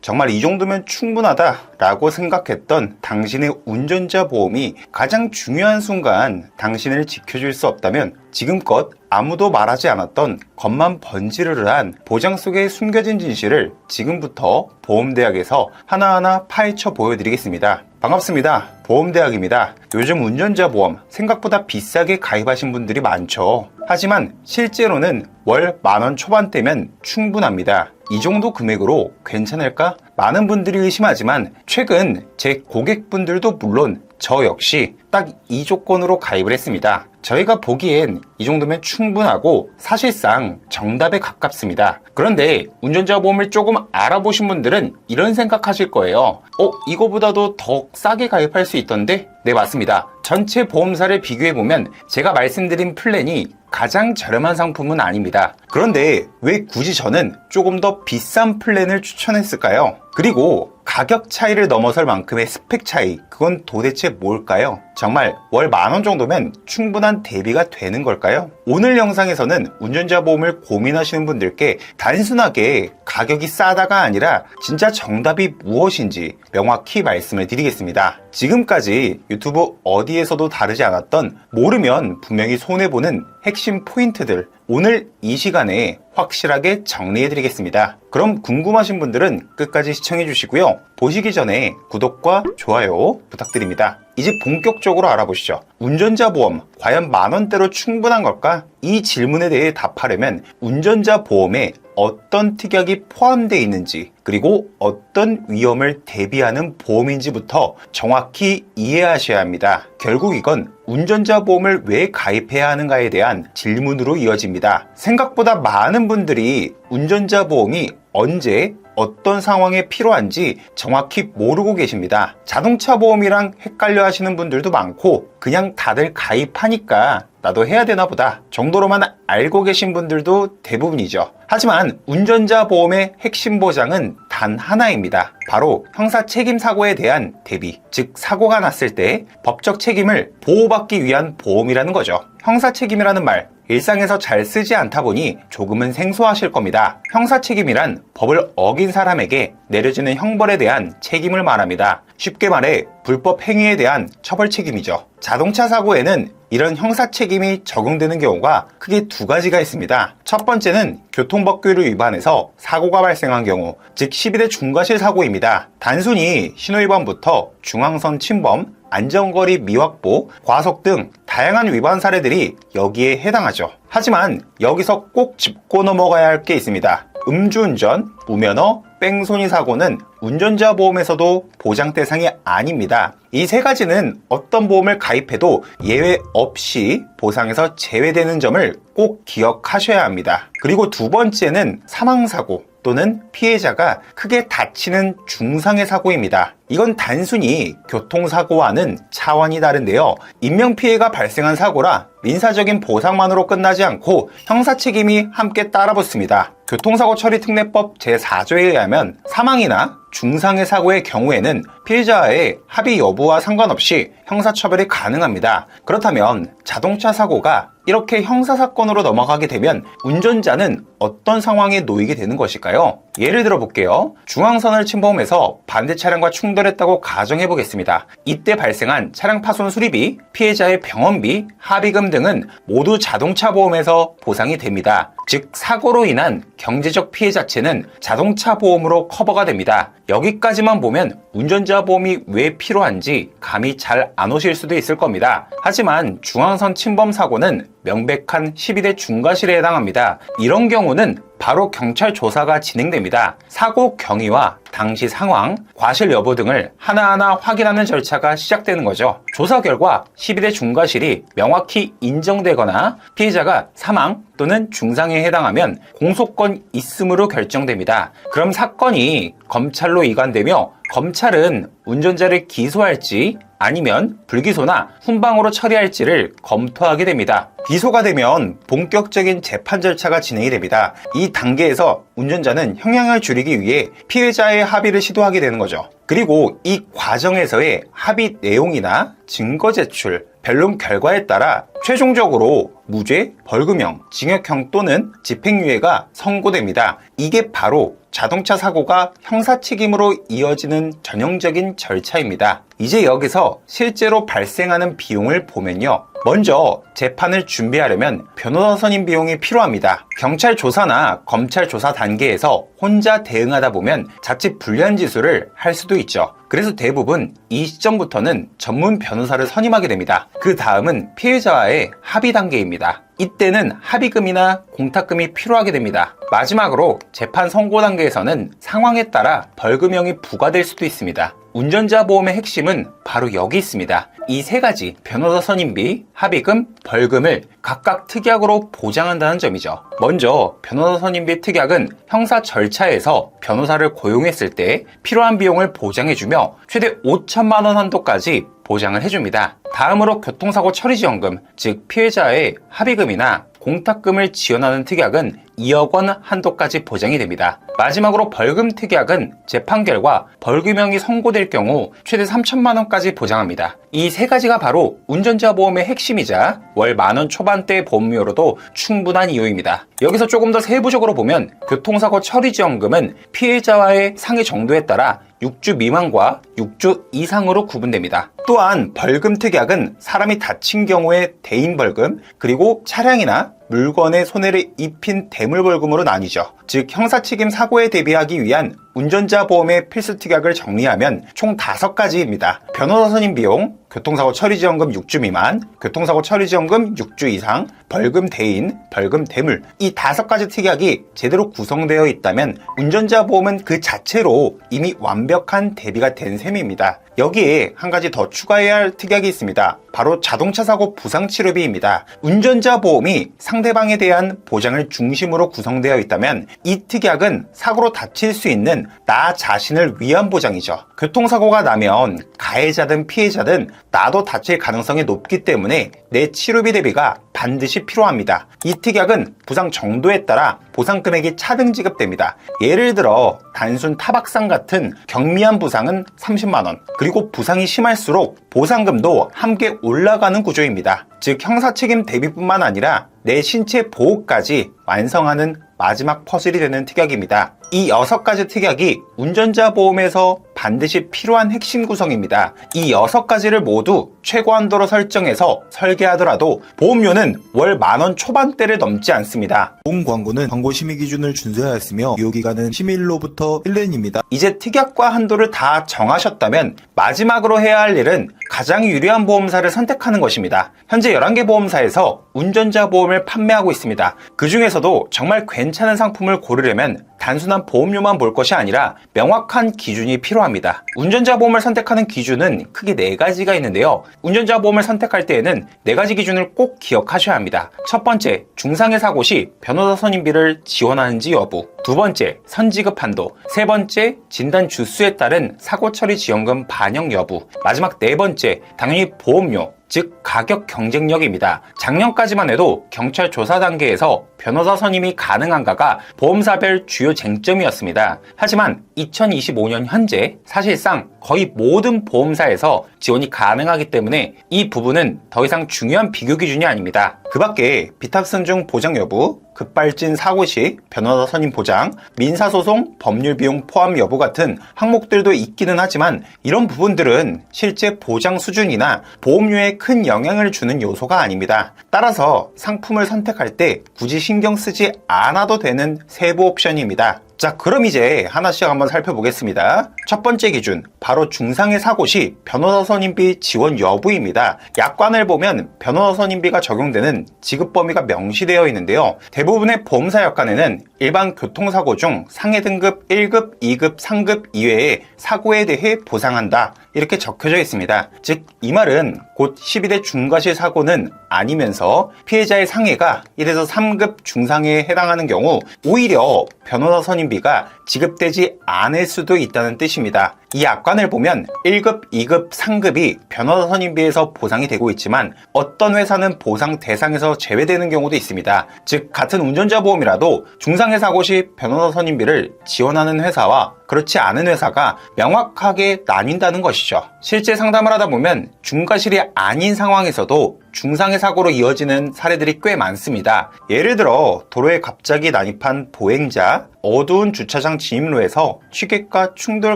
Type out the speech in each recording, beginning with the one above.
정말 이 정도면 충분하다라고 생각했던 당신의 운전자 보험이 가장 중요한 순간 당신을 지켜줄 수 없다면 지금껏 아무도 말하지 않았던 겉만 번지르르한 보장 속에 숨겨진 진실을 지금부터 보험대학에서 하나하나 파헤쳐 보여드리겠습니다. 반갑습니다. 보험대학입니다. 요즘 운전자 보험 생각보다 비싸게 가입하신 분들이 많죠. 하지만 실제로는 월 10,000원 초반대면 충분합니다. 이 정도 금액으로 괜찮을까? 많은 분들이 의심하지만 최근 제 고객분들도 물론 저 역시 딱 이 조건으로 가입을 했습니다. 저희가 보기엔 이 정도면 충분하고 사실상 정답에 가깝습니다. 그런데 운전자 보험을 조금 알아보신 분들은 이런 생각하실 거예요. 이거보다도 더 싸게 가입할 수 있던데? 네, 맞습니다. 전체 보험사를 비교해보면 제가 말씀드린 플랜이 가장 저렴한 상품은 아닙니다. 그런데 왜 굳이 저는 조금 더 비싼 플랜을 추천했을까요? 그리고 가격 차이를 넘어설 만큼의 스펙 차이, 그건 도대체 뭘까요? 정말 월 10,000원 정도면 충분한 대비가 되는 걸까요? 오늘 영상에서는 운전자 보험을 고민하시는 분들께 단순하게 가격이 싸다가 아니라 진짜 정답이 무엇인지 명확히 말씀을 드리겠습니다. 지금까지 유튜브 어디에서도 다르지 않았던 모르면 분명히 손해보는 핵심 포인트들, 오늘 이 시간에 확실하게 정리해 드리겠습니다. 그럼 궁금하신 분들은 끝까지 시청해 주시고요. 보시기 전에 구독과 좋아요 부탁드립니다. 이제 본격적으로 알아보시죠. 운전자 보험 과연 10,000원대로 충분한 걸까? 이 질문에 대해 답하려면 운전자 보험에 어떤 특약이 포함되어 있는지, 그리고 어떤 위험을 대비하는 보험인지부터 정확히 이해하셔야 합니다. 결국 이건 운전자 보험을 왜 가입해야 하는가에 대한 질문으로 이어집니다. 생각보다 많은 분들이 운전자 보험이 언제 어떤 상황에 필요한지 정확히 모르고 계십니다. 자동차 보험이랑 헷갈려 하시는 분들도 많고 그냥 다들 가입하니까 나도 해야 되나 보다 정도로만 알고 계신 분들도 대부분이죠. 하지만 운전자 보험의 핵심 보장은 단 하나입니다. 바로 형사 책임 사고에 대한 대비, 즉 사고가 났을 때 법적 책임을 보호받기 위한 보험이라는 거죠. 형사 책임이라는 말 일상에서 잘 쓰지 않다 보니 조금은 생소하실 겁니다. 형사 책임이란 법을 어긴 사람에게 내려지는 형벌에 대한 책임을 말합니다. 쉽게 말해 불법 행위에 대한 처벌 책임이죠. 자동차 사고에는 이런 형사 책임이 적용되는 경우가 크게 두 가지가 있습니다. 첫 번째는 교통법규를 위반해서 사고가 발생한 경우, 즉 12대 중과실 사고입니다. 단순히 신호위반부터 중앙선 침범, 안전거리 미확보, 과속 등 다양한 위반 사례들이 여기에 해당하죠. 하지만 여기서 꼭 짚고 넘어가야 할 게 있습니다. 음주운전, 무면허, 뺑소니 사고는 운전자 보험에서도 보장 대상이 아닙니다. 이 세 가지는 어떤 보험을 가입해도 예외 없이 보상에서 제외되는 점을 꼭 기억하셔야 합니다. 그리고 두 번째는 사망사고 또는 피해자가 크게 다치는 중상해 사고입니다. 이건 단순히 교통사고와는 차원이 다른데요. 인명피해가 발생한 사고라 민사적인 보상만으로 끝나지 않고 형사책임이 함께 따라붙습니다. 교통사고 처리 특례법 제4조에 의하면 사망이나 중상해 사고의 경우에는 피해자의 합의 여부와 상관없이 형사처벌이 가능합니다. 그렇다면 자동차 사고가 이렇게 형사사건으로 넘어가게 되면 운전자는 어떤 상황에 놓이게 되는 것일까요? 예를 들어 볼게요. 중앙선을 침범해서 반대 차량과 충돌했다고 가정해 보겠습니다. 이때 발생한 차량 파손 수리비, 피해자의 병원비, 합의금 등은 모두 자동차 보험에서 보상이 됩니다. 즉 사고로 인한 경제적 피해 자체는 자동차 보험으로 커버가 됩니다. 여기까지만 보면 운전자 보험이 왜 필요한지 감이 잘 안 오실 수도 있을 겁니다. 하지만 중앙선 침범 사고는 명백한 12대 중과실에 해당합니다. 이런 경우는 바로 경찰 조사가 진행됩니다. 사고 경위와 당시 상황, 과실 여부 등을 하나하나 확인하는 절차가 시작되는 거죠. 조사 결과 12대 중과실이 명확히 인정되거나 피해자가 사망 또는 중상에 해당하면 공소권 있음으로 결정됩니다. 그럼 사건이 검찰로 이관되며 검찰은 운전자를 기소할지 아니면 불기소나 훈방으로 처리할지를 검토하게 됩니다. 기소가 되면 본격적인 재판 절차가 진행이 됩니다. 이 단계에서 운전자는 형량을 줄이기 위해 피해자의 합의를 시도하게 되는 거죠. 그리고 이 과정에서의 합의 내용이나 증거 제출, 변론 결과에 따라 최종적으로 무죄, 벌금형, 징역형 또는 집행유예가 선고됩니다. 이게 바로 자동차 사고가 형사 책임으로 이어지는 전형적인 절차입니다. 이제 여기서 실제로 발생하는 비용을 보면요. 먼저 재판을 준비하려면 변호사 선임 비용이 필요합니다. 경찰 조사나 검찰 조사 단계에서 혼자 대응하다 보면 자칫 불리한 지수를 할 수도 있죠. 그래서 대부분 이 시점부터는 전문 변호사를 선임하게 됩니다. 그 다음은 피해자와의 합의 단계입니다. 이때는 합의금이나 공탁금이 필요하게 됩니다. 마지막으로 재판 선고 단계에서는 상황에 따라 벌금형이 부과될 수도 있습니다. 운전자 보험의 핵심은 바로 여기 있습니다. 이 세 가지 변호사 선임비, 합의금, 벌금을 각각 특약으로 보장한다는 점이죠. 먼저 변호사 선임비 특약은 형사 절차에서 변호사를 고용했을 때 필요한 비용을 보장해주며 최대 5천만 원 한도까지 보장을 해줍니다. 다음으로 교통사고 처리지원금, 즉 피해자의 합의금이나 공탁금을 지원하는 특약은 2억 원 한도까지 보장이 됩니다. 마지막으로 벌금 특약은 재판 결과 벌금형이 선고될 경우 최대 3천만 원까지 보장합니다. 이 세 가지가 바로 운전자 보험의 핵심이자 월 10,000원 초반대 보험료로도 충분한 이유입니다. 여기서 조금 더 세부적으로 보면 교통사고 처리지원금은 피해자와의 상해 정도에 따라 6주 미만과 6주 이상으로 구분됩니다. 또한 벌금 특약은 사람이 다친 경우의 대인벌금, 그리고 차량이나 물건에 손해를 입힌 대물벌금으로 나뉘죠. 즉 형사책임 사고에 대비하기 위한 운전자 보험의 필수 특약을 정리하면 총 5가지입니다. 변호사 선임 비용, 교통사고 처리지원금 6주 미만, 교통사고 처리지원금 6주 이상, 벌금 대인, 벌금 대물, 이 5가지 특약이 제대로 구성되어 있다면 운전자 보험은 그 자체로 이미 완벽한 대비가 된 셈입니다. 여기에 한 가지 더 추가해야 할 특약이 있습니다. 바로 자동차 사고 부상치료비입니다. 운전자 보험이 상대방에 대한 보장을 중심으로 구성되어 있다면 이 특약은 사고로 다칠 수 있는 나 자신을 위한 보장이죠. 교통사고가 나면 가해자든 피해자든 나도 다칠 가능성이 높기 때문에 내 치료비 대비가 반드시 필요합니다. 이 특약은 부상 정도에 따라 보상 금액이 차등 지급됩니다. 예를 들어 단순 타박상 같은 경미한 부상은 30만 원, 그리고 부상이 심할수록 보상금도 함께 올라가는 구조입니다. 즉 형사책임 대비뿐만 아니라 내 신체 보호까지 완성하는 마지막 퍼즐이 되는 특약입니다. 이 6가지 특약이 운전자 보험에서 반드시 필요한 핵심 구성입니다. 이 6가지를 모두 최고 한도로 설정해서 설계하더라도 보험료는 월 10,000원 초반대를 넘지 않습니다. 본 광고는 광고 심의 기준을 준수하였으며 유효기간은 심의일로부터 1년입니다. 이제 특약과 한도를 다 정하셨다면 마지막으로 해야 할 일은 가장 유리한 보험사를 선택하는 것입니다. 현재 11개 보험사에서 운전자 보험을 판매하고 있습니다. 그 중에서도 정말 괜찮은 상품을 고르려면 단순한 보험료만 볼 것이 아니라 명확한 기준이 필요합니다. 운전자 보험을 선택하는 기준은 크게 4가지가 있는데요. 운전자 보험을 선택할 때에는 4가지 기준을 꼭 기억하셔야 합니다. 첫 번째, 중상해 사고 시 변호사 선임비를 지원하는지 여부. 두 번째, 선지급 한도. 세 번째, 진단 주수에 따른 사고 처리 지원금 반영 여부. 마지막 4번째, 당연히 보험료, 즉 가격 경쟁력입니다. 작년까지만 해도 경찰 조사 단계에서 변호사 선임이 가능한가가 보험사별 주요 쟁점이었습니다. 하지만 2025년 현재 사실상 거의 모든 보험사에서 지원이 가능하기 때문에 이 부분은 더 이상 중요한 비교 기준이 아닙니다. 그 밖에 비탁승중 보장 여부, 급발진 사고 시 변호사 선임 보장, 민사소송, 법률비용 포함 여부 같은 항목들도 있기는 하지만 이런 부분들은 실제 보장 수준이나 보험료에 큰 영향을 주는 요소가 아닙니다. 따라서 상품을 선택할 때 굳이 신경 쓰지 않아도 되는 세부 옵션입니다. 자, 그럼 이제 하나씩 한번 살펴보겠습니다. 첫 번째 기준, 바로 중상해 사고 시 변호사 선임비 지원 여부입니다. 약관을 보면 변호사 선임비가 적용되는 지급 범위가 명시되어 있는데요. 대부분의 보험사 약관에는 일반 교통사고 중 상해 등급 1급, 2급, 3급 이외에 사고에 대해 보상한다, 이렇게 적혀져 있습니다. 즉 이 말은 곧 12대 중과실 사고는 아니면서 피해자의 상해가 1에서 3급 중상해에 해당하는 경우 오히려 변호사 선임비가 지급되지 않을 수도 있다는 뜻입니다. 이 약관을 보면 1급, 2급, 3급이 변호사 선임비에서 보상이 되고 있지만 어떤 회사는 보상 대상에서 제외되는 경우도 있습니다. 즉 같은 운전자 보험이라도 중상해 사고 시 변호사 선임비를 지원하는 회사와 그렇지 않은 회사가 명확하게 나뉜다는 것이죠. 실제 상담을 하다 보면 중과실이 아닌 상황에서도 중상의 사고로 이어지는 사례들이 꽤 많습니다. 예를 들어 도로에 갑자기 난입한 보행자, 어두운 주차장 진입로에서 취객과 충돌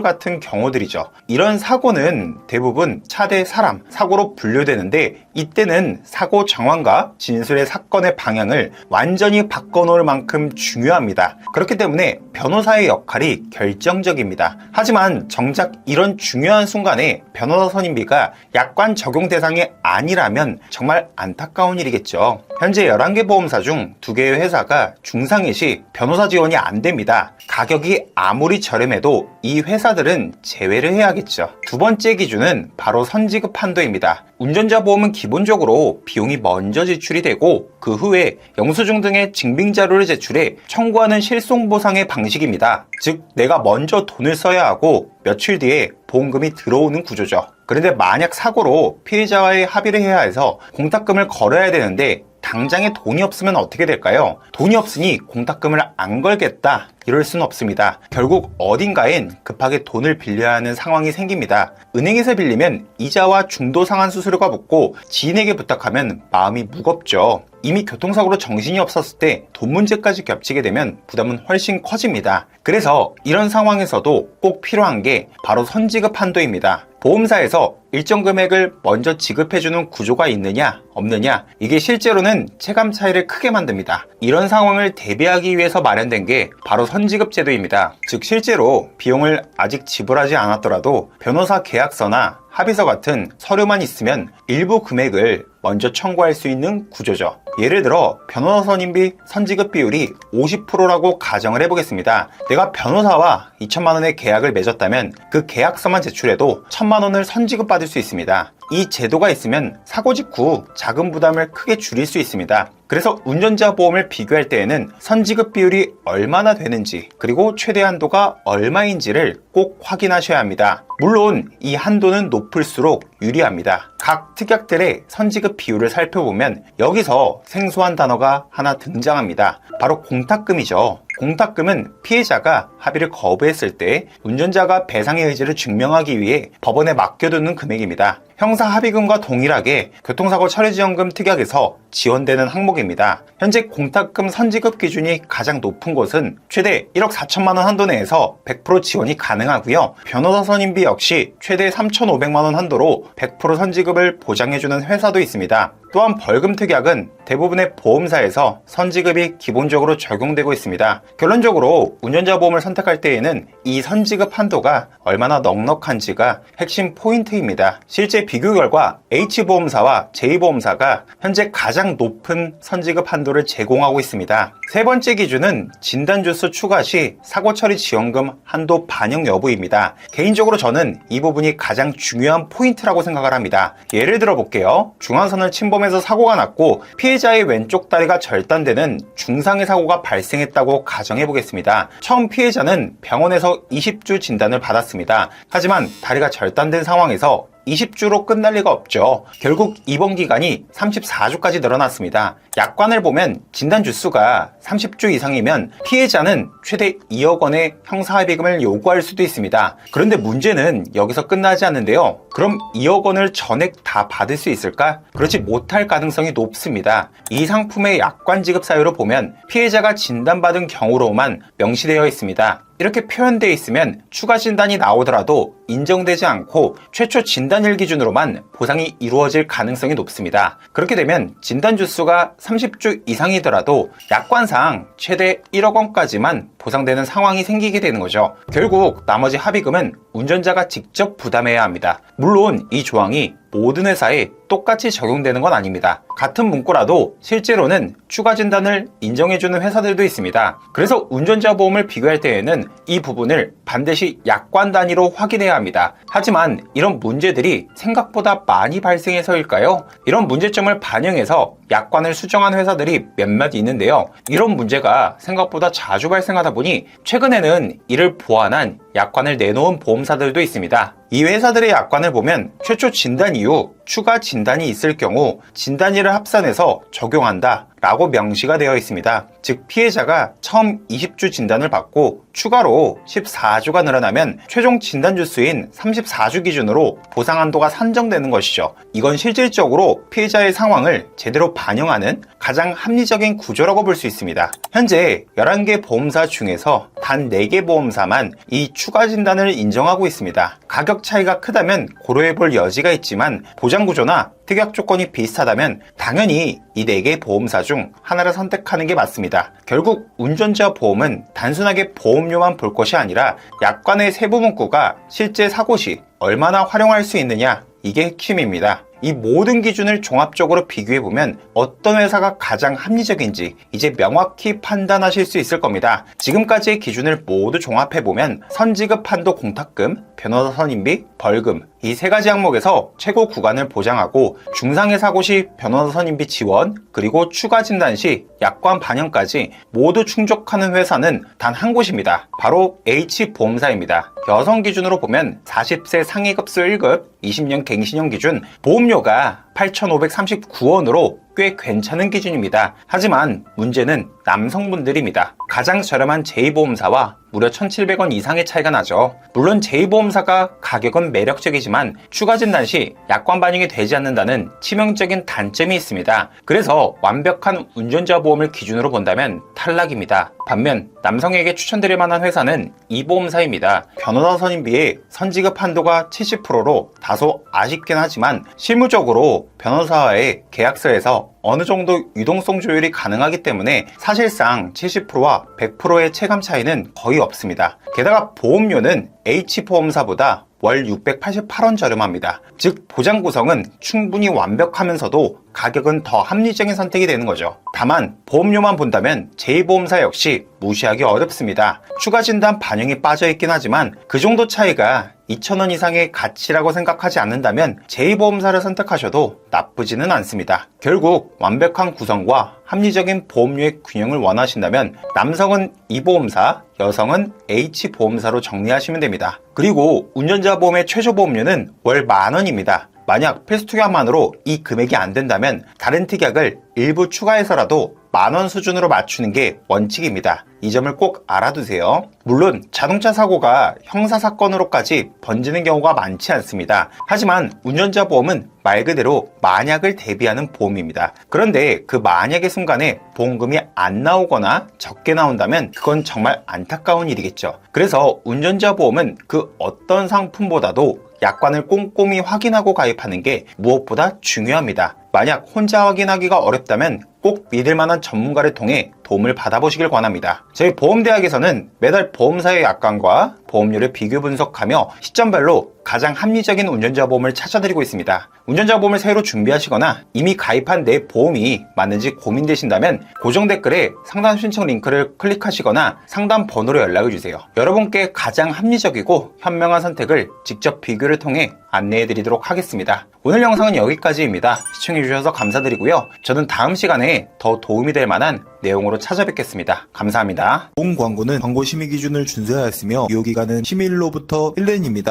같은 경우들이죠. 이런 사고는 대부분 차 대 사람 사고로 분류되는데, 이때는 사고 정황과 진술의 사건의 방향을 완전히 바꿔놓을 만큼 중요합니다. 그렇기 때문에 변호사의 역할이 결정적입니다. 하지만 정작 이런 중요한 순간에 변호사 선임비가 약관 적용 대상이 아니라면 정말 안타까운 일이겠죠. 현재 11개 보험사 중 2개의 회사가 중상해 시 변호사 지원이 안 됩니다. 가격이 아무리 저렴해도 이 회사들은 제외를 해야겠죠. 두 번째 기준은 바로 선지급 한도입니다. 운전자 보험은 기본적으로 비용이 먼저 지출이 되고 그 후에 영수증 등의 증빙 자료를 제출해 청구하는 실손보상의 방식입니다. 즉 내가 먼저 돈을 써야 하고 며칠 뒤에 보험금이 들어오는 구조죠. 그런데 만약 사고로 피해자와의 합의를 해야 해서 공탁금을 걸어야 되는데 당장에 돈이 없으면 어떻게 될까요? 돈이 없으니 공탁금을 안 걸겠다, 이럴 수는 없습니다. 결국 어딘가엔 급하게 돈을 빌려야 하는 상황이 생깁니다. 은행에서 빌리면 이자와 중도 상환 수수료가 붙고 지인에게 부탁하면 마음이 무겁죠. 이미 교통사고로 정신이 없었을 때 돈 문제까지 겹치게 되면 부담은 훨씬 커집니다. 그래서 이런 상황에서도 꼭 필요한 게 바로 선지급 한도입니다. 보험사에서 일정 금액을 먼저 지급해주는 구조가 있느냐 없느냐, 이게 실제로는 체감 차이를 크게 만듭니다. 이런 상황을 대비하기 위해서 마련된 게 바로 선지급 제도입니다. 즉 실제로 비용을 아직 지불하지 않았더라도 변호사 계약서나 합의서 같은 서류만 있으면 일부 금액을 먼저 청구할 수 있는 구조죠. 예를 들어 변호사 선임비 선지급 비율이 50%라고 가정을 해보겠습니다. 내가 변호사와 2천만 원의 계약을 맺었다면 그 계약서만 제출해도 1천만 원을 선지급 받을 수 있습니다. 이 제도가 있으면 사고 직후 자금 부담을 크게 줄일 수 있습니다. 그래서 운전자 보험을 비교할 때에는 선지급 비율이 얼마나 되는지, 그리고 최대 한도가 얼마인지를 꼭 확인하셔야 합니다. 물론 이 한도는 높을수록 유리합니다. 각 특약들의 선지급 비율을 살펴보면 여기서 생소한 단어가 하나 등장합니다. 바로 공탁금이죠. 공탁금은 피해자가 합의를 거부했을 때 운전자가 배상의 의지를 증명하기 위해 법원에 맡겨두는 금액입니다. 형사 합의금과 동일하게 교통사고 처리지원금 특약에서 지원되는 항목입니다. 현재 공탁금 선지급 기준이 가장 높은 곳은 최대 1억 4천만 원 한도 내에서 100% 지원이 가능하고요. 변호사 선임비 역시 최대 3,500만 원 한도로 100% 선지급을 보장해주는 회사도 있습니다. 또한 벌금 특약은 대부분의 보험사에서 선지급이 기본적으로 적용되고 있습니다. 결론적으로 운전자 보험을 선택할 때에는 이 선지급 한도가 얼마나 넉넉한지가 핵심 포인트입니다. 실제 비교 결과 H보험사와 J보험사가 현재 가장 높은 선지급 한도를 제공하고 있습니다. 세 번째 기준은 진단주수 추가 시 사고 처리 지원금 한도 반영 여부입니다. 개인적으로 저는 이 부분이 가장 중요한 포인트라고 생각을 합니다. 예를 들어 볼게요. 중앙선을 침범해서 사고가 났고 피해자의 왼쪽 다리가 절단되는 중상의 사고가 발생했다고 가정해 보겠습니다. 처음 피해자는 병원에서 20주 진단을 받았습니다. 하지만 다리가 절단된 상황에서 20주로 끝날 리가 없죠. 결국 입원 기간이 34주까지 늘어났습니다. 약관을 보면 진단 주수가 30주 이상이면 피해자는 최대 2억 원의 형사합의금을 요구할 수도 있습니다. 그런데 문제는 여기서 끝나지 않는데요. 그럼 2억 원을 전액 다 받을 수 있을까? 그렇지 못할 가능성이 높습니다. 이 상품의 약관 지급 사유로 보면 피해자가 진단받은 경우로만 명시되어 있습니다. 이렇게 표현되어 있으면 추가 진단이 나오더라도 인정되지 않고 최초 진단일 기준으로만 보상이 이루어질 가능성이 높습니다. 그렇게 되면 진단 주수가 30주 이상이더라도 약관상 최대 1억 원까지만 보상되는 상황이 생기게 되는 거죠. 결국 나머지 합의금은 운전자가 직접 부담해야 합니다. 물론 이 조항이 모든 회사에 똑같이 적용되는 건 아닙니다. 같은 문구라도 실제로는 추가 진단을 인정해주는 회사들도 있습니다. 그래서 운전자 보험을 비교할 때에는 이 부분을 반드시 약관 단위로 확인해야 합니다. 하지만 이런 문제들이 생각보다 많이 발생해서일까요? 이런 문제점을 반영해서 약관을 수정한 회사들이 몇몇 있는데요. 이런 문제가 생각보다 자주 발생하다 보니 최근에는 이를 보완한 약관을 내놓은 보험사들도 있습니다. 이 회사들의 약관을 보면 최초 진단 이후 추가 진단이 있을 경우 진단일을 합산해서 적용한다 라고 명시가 되어 있습니다. 즉 피해자가 처음 20주 진단을 받고 추가로 14주가 늘어나면 최종 진단주 수인 34주 기준으로 보상 한도가 산정되는 것이죠. 이건 실질적으로 피해자의 상황을 제대로 반영하는 가장 합리적인 구조라고 볼 수 있습니다. 현재 11개 보험사 중에서 단 4개 보험사만 이 추가 진단을 인정하고 있습니다. 가격 차이가 크다면 고려해 볼 여지가 있지만 보장 구조나 특약 조건이 비슷하다면 당연히 이 4개 보험사 중 하나를 선택하는 게 맞습니다. 결국 운전자 보험은 단순하게 보험료만 볼 것이 아니라 약관의 세부 문구가 실제 사고 시 얼마나 활용할 수 있느냐, 이게 핵심입니다. 이 모든 기준을 종합적으로 비교해보면 어떤 회사가 가장 합리적인지 이제 명확히 판단하실 수 있을 겁니다. 지금까지의 기준을 모두 종합해보면 선지급 한도 공탁금, 변호사 선임비, 벌금 이 3가지 항목에서 최고 구간을 보장하고 중상해 사고 시 변호사 선임비 지원, 그리고 추가 진단 시 약관 반영까지 모두 충족하는 회사는 단 한 곳입니다. 바로 H보험사입니다. 여성 기준으로 보면 40세 상위급수 1급, 20년 갱신형 기준 보험료가 8,539원으로 꽤 괜찮은 기준입니다. 하지만 문제는 남성분들입니다. 가장 저렴한 제2보험사와 무려 1,700원 이상의 차이가 나죠. 물론 제2보험사가 가격은 매력적이지만 추가 진단 시 약관 반영이 되지 않는다는 치명적인 단점이 있습니다. 그래서 완벽한 운전자 보험을 기준으로 본다면 탈락입니다. 반면 남성에게 추천드릴 만한 회사는 이 보험사입니다. 변호사 선임비의 선지급 한도가 70%로 다소 아쉽긴 하지만 실무적으로 변호사와의 계약서에서 어느 정도 유동성 조율이 가능하기 때문에 사실상 70%와 100%의 체감 차이는 거의 없습니다. 게다가 보험료는 H보험사보다 월 688원 저렴합니다. 즉 보장 구성은 충분히 완벽하면서도 가격은 더 합리적인 선택이 되는 거죠. 다만 보험료만 본다면 제2보험사 역시 무시하기 어렵습니다. 추가 진단 반영이 빠져있긴 하지만 그 정도 차이가 2,000원 이상의 가치라고 생각하지 않는다면 제2보험사를 선택하셔도 나쁘지는 않습니다. 결국 완벽한 구성과 합리적인 보험료의 균형을 원하신다면 남성은 E보험사, 여성은 H보험사로 정리하시면 됩니다. 그리고 운전자 보험의 최저 보험료는 월 10,000원입니다. 만약 필수특약만으로 이 금액이 안 된다면 다른 특약을 일부 추가해서라도 10,000원 수준으로 맞추는 게 원칙입니다. 이 점을 꼭 알아두세요. 물론 자동차 사고가 형사사건으로까지 번지는 경우가 많지 않습니다. 하지만 운전자 보험은 말 그대로 만약을 대비하는 보험입니다. 그런데 그 만약의 순간에 보험금이 안 나오거나 적게 나온다면 그건 정말 안타까운 일이겠죠. 그래서 운전자 보험은 그 어떤 상품보다도 약관을 꼼꼼히 확인하고 가입하는 게 무엇보다 중요합니다. 만약 혼자 확인하기가 어렵다면 꼭 믿을 만한 전문가를 통해 도움을 받아보시길 권합니다. 저희 보험대학에서는 매달 보험사의 약관과 보험료를 비교 분석하며 시점별로 가장 합리적인 운전자 보험을 찾아드리고 있습니다. 운전자 보험을 새로 준비하시거나 이미 가입한 내 보험이 맞는지 고민되신다면 고정 댓글에 상담 신청 링크를 클릭하시거나 상담 번호로 연락을 주세요. 여러분께 가장 합리적이고 현명한 선택을 직접 비교를 통해 안내해 드리도록 하겠습니다. 오늘 영상은 여기까지입니다. 시청해 주셔서 감사드리고요. 저는 다음 시간에 더 도움이 될 만한 내용으로 찾아뵙겠습니다. 감사합니다. 본 광고는 광고 심의 기준을 준수하였으며 유효기간은 심의일로부터 1년입니다.